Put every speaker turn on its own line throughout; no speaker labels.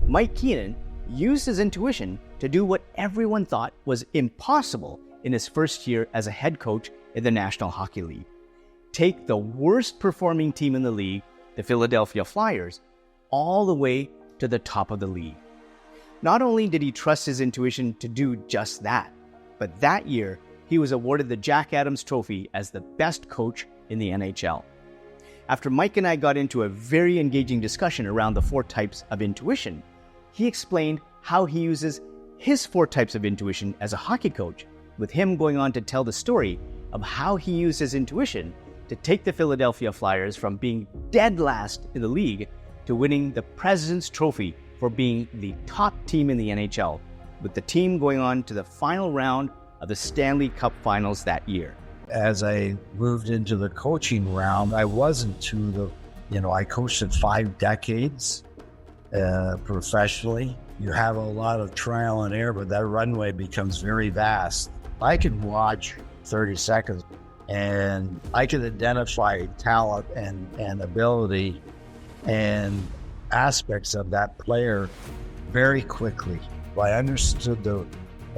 Mike Keenan used his intuition to do what everyone thought was impossible in his first year as a head coach in the National Hockey League. Take the worst performing team in the league, the Philadelphia Flyers, all the way to the top of the league. Not only did he trust his intuition to do just that, but that year he was awarded the Jack Adams Trophy as the best coach in the NHL. After Mike and I got into a very engaging discussion around the 4 types of intuition, he explained how he uses his 4 types of intuition as a hockey coach, with him going on to tell the story of how he used his intuition to take the Philadelphia Flyers from being dead last in the league to winning the President's Trophy for being the top team in the NHL, with the team going on to the final round of the Stanley Cup Finals that year.
As I moved into the coaching realm, I wasn't I coached in 5 decades professionally. You have a lot of trial and error, but that runway becomes very vast. I could watch 30 seconds and I could identify talent and ability and aspects of that player very quickly. I understood the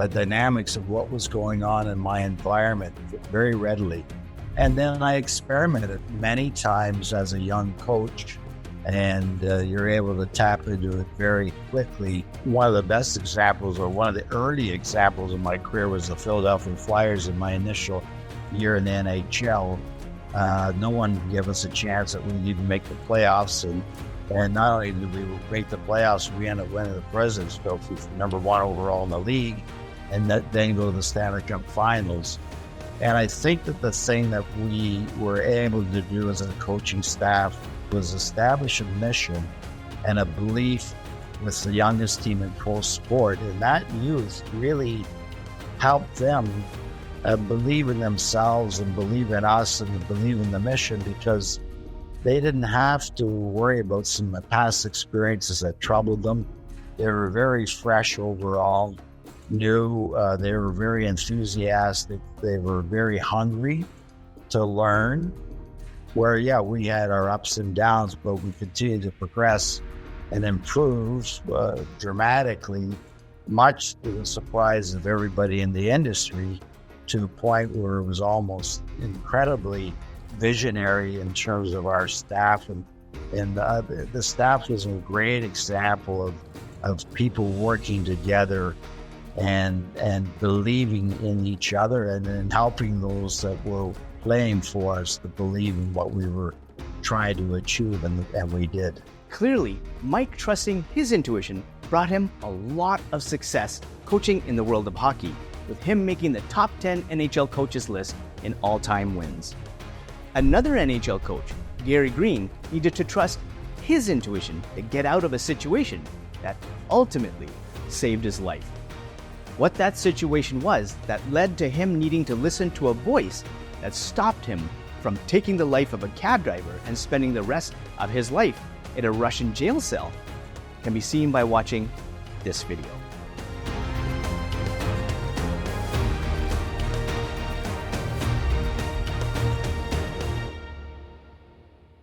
dynamics of what was going on in my environment very readily. And then I experimented many times as a young coach, and you're able to tap into it very quickly. One of the best examples, or one of the early examples of my career, was the Philadelphia Flyers in my initial year in the NHL. No one gave us a chance that we'd even make the playoffs, and not only did we make the playoffs, we ended up winning the President's Trophy for number 1 overall in the league, and then go to the Stanley Cup Finals. And I think that the thing that we were able to do as a coaching staff was establish a mission and a belief with the youngest team in pro sport. And that youth really helped them believe in themselves and believe in us and believe in the mission, because they didn't have to worry about some past experiences that troubled them. They were very fresh overall, new. They were very enthusiastic. They were very hungry to learn. Where, we had our ups and downs, but we continued to progress and improve dramatically, much to the surprise of everybody in the industry, to the point where it was almost incredibly visionary in terms of our staff. And the staff was a great example of people working together and believing in each other, and then helping those that were playing for us to believe in what we were trying to achieve, and we did.
Clearly, Mike trusting his intuition brought him a lot of success coaching in the world of hockey, with him making the top 10 NHL coaches list in all-time wins. Another NHL coach, Gary Green, needed to trust his intuition to get out of a situation that ultimately saved his life. What that situation was that led to him needing to listen to a voice that stopped him from taking the life of a cab driver and spending the rest of his life in a Russian jail cell can be seen by watching this video.